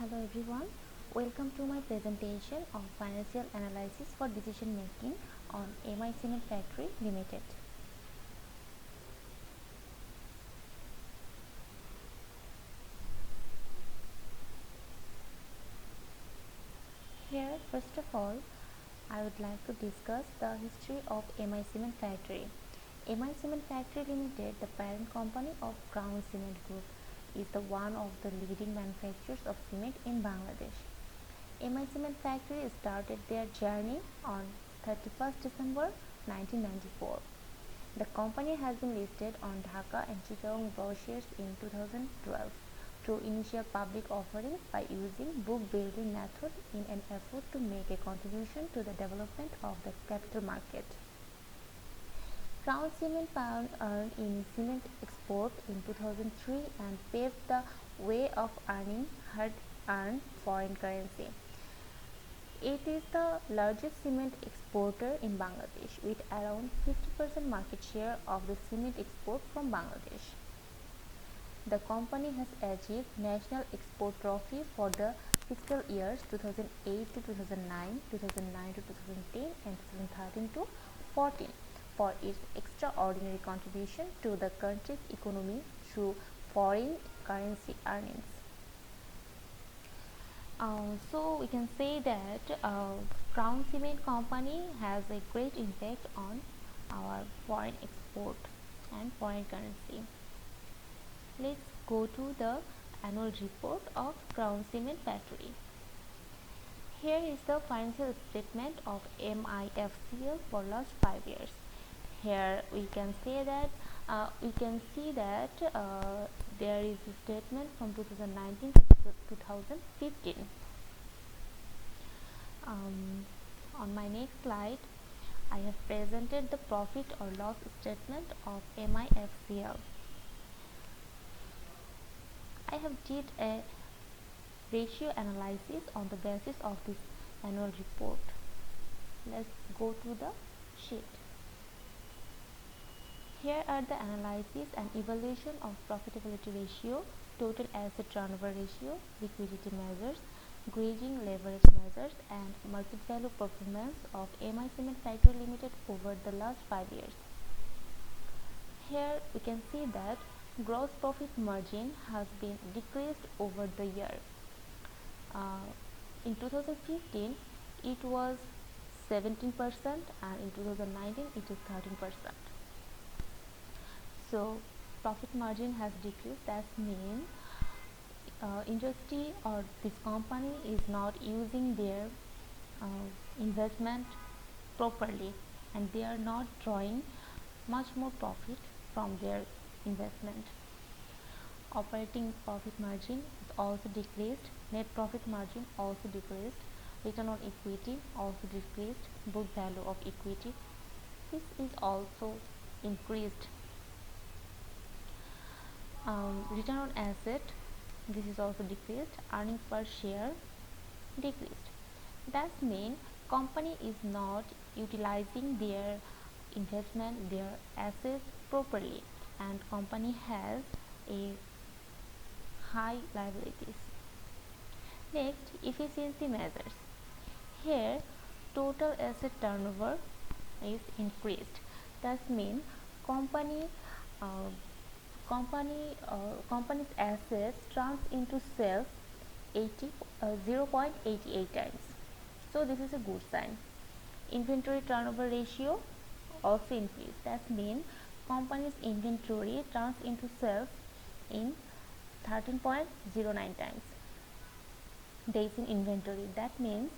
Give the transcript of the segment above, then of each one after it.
Hello everyone, welcome to my presentation of financial analysis for decision making on MI Cement Factory Limited. Here, first of all, I would like to discuss the history of MI Cement Factory. MI Cement Factory Limited, the parent company of Crown Cement Group, is the one of the leading manufacturers of cement in Bangladesh. MI Cement Factory started their journey on 31st December 1994. The company has been listed on Dhaka and Chittagong Bourses in 2012 through initial public offerings by using book building method in an effort to make a contribution to the development of the capital market. Crown Cement pound earned in cement export in 2003 and paved the way of earning hard-earned foreign currency. It is the largest cement exporter in Bangladesh with around 50% market share of the cement export from Bangladesh. The company has achieved National Export Trophy for the fiscal years 2008 to 2009, 2009 to 2010 and 2013 to 14 for its extraordinary contribution to the country's economy through foreign currency earnings. So we can say that Crown Cement Company has a great impact on our foreign export and foreign currency. Let's go to the annual report of Crown Cement Factory. Here is the financial statement of MIFCL for last 5 years. Here we can say that there is a statement from 2019 to 2015. On my next slide, I have presented the profit or loss statement of MIFCL. I have did a ratio analysis on the basis of this annual report. Let's go to the sheet. Here are the analysis and evaluation of profitability ratio, total asset turnover ratio, liquidity measures, grading leverage measures and market value performance of MI Cement Factory Limited over the last 5 years. Here we can see that gross profit margin has been decreased over the year. In 2015 it was 17% and in 2019 it is 13%. So profit margin has decreased. That means industry or this company is not using their investment properly and they are not drawing much more profit from their investment. Operating profit margin is also decreased, net profit margin also decreased, return on equity also decreased, book value of equity this is also increased. Return on asset this is also decreased, earnings per share decreased. That means company is not utilizing their investment, their assets properly and company has a high liabilities. Next, efficiency measures. Here total asset turnover is increased. That means company company's assets turns into sales 0.88 times. So this is a good sign. Inventory turnover ratio also increased. That means company's inventory turns into sales in 13.09 times days in inventory. That means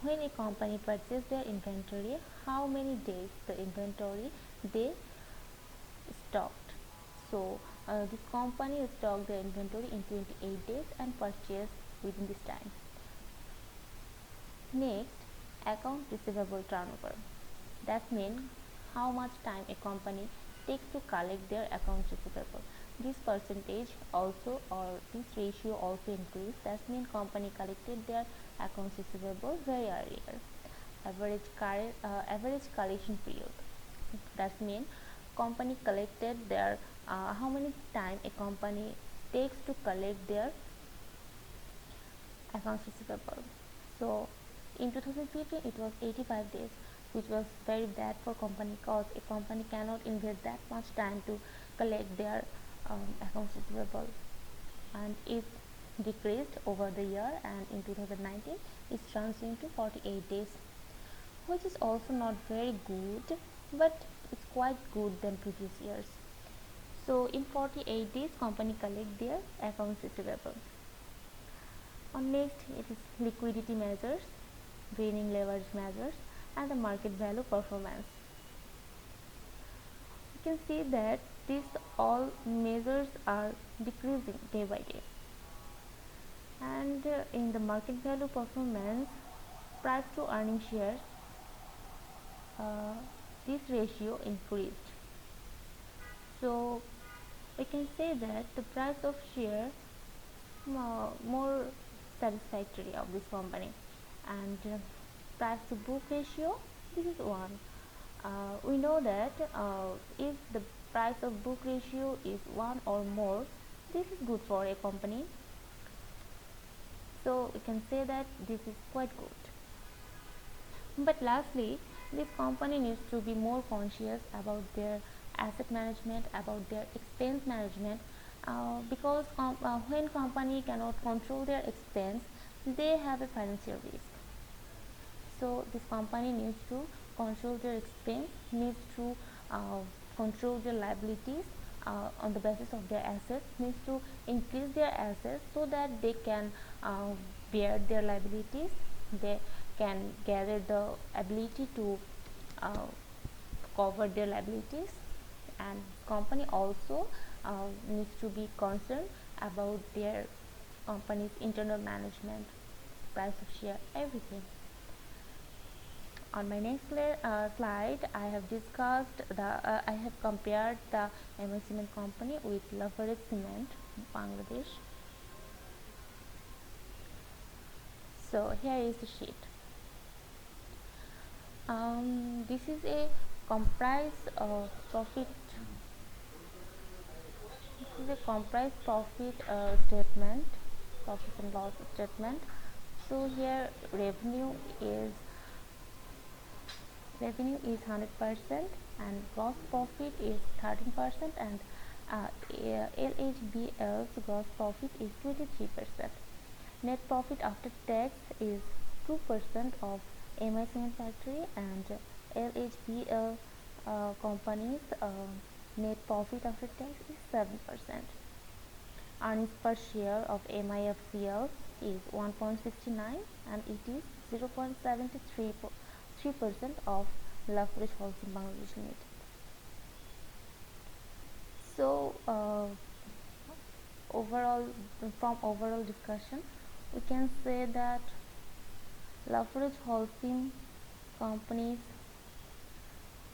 when a company purchases their inventory, how many days the inventory they stocked. So this company stocked the inventory in 28 days and purchased within this time. Next, account receivable turnover. That means how much time a company takes to collect their accounts receivable. This percentage also or this ratio also increased. That means company collected their accounts receivable very earlier. Average collection period. That means company collected their how many time a company takes to collect their accounts receivable. So in 2015 it was 85 days, which was very bad for company because a company cannot invest that much time to collect their accounts receivable, and it decreased over the year, and in 2019 it turns into 48 days, which is also not very good, but it's quite good than previous years. So in 48 days company collect their accounts receivable. On next it is liquidity measures, draining leverage measures, and the market value performance. You can see that these all measures are decreasing day by day. And in the market value performance, price to earning share, uh, this ratio increased. So we can say that the price of share more satisfactory of this company, and price to book ratio, this is one. We know that if the price of book ratio is 1 or more, this is good for a company, so we can say that this is quite good. But lastly, this company needs to be more conscious about their asset management, about their expense management, because when company cannot control their expense, they have a financial risk. So this company needs to control their expense, needs to uh, control their liabilities on the basis of their assets, needs to increase their assets so that they can bear their liabilities, they can gather the ability to uh, cover their liabilities, and company also needs to be concerned about their company's internal management, price of share, everything. On my next slide, I have discussed I have compared the MI Cement company with Lafarge Cement, Bangladesh. So here is the sheet. This is a comprised profit. This is a comprised profit statement, profit and loss statement. So here revenue is 100% and gross profit is 13%, and LHBL's gross profit is 23%. Net profit after tax is 2% of MI Cement Factory, and LHBL company's net profit after tax is 7%. Earnings per share of MIFCL is 1.69, and it is 0.73% of Lafarge Holcim Bangladesh Limited. So overall, from overall discussion, we can say that Lafarge Holcim company's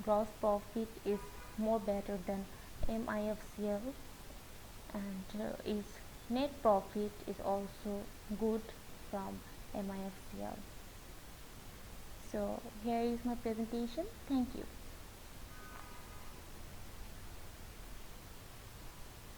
gross profit is more better than MIFCL, and its net profit is also good from MIFCL. So here is my presentation. Thank you.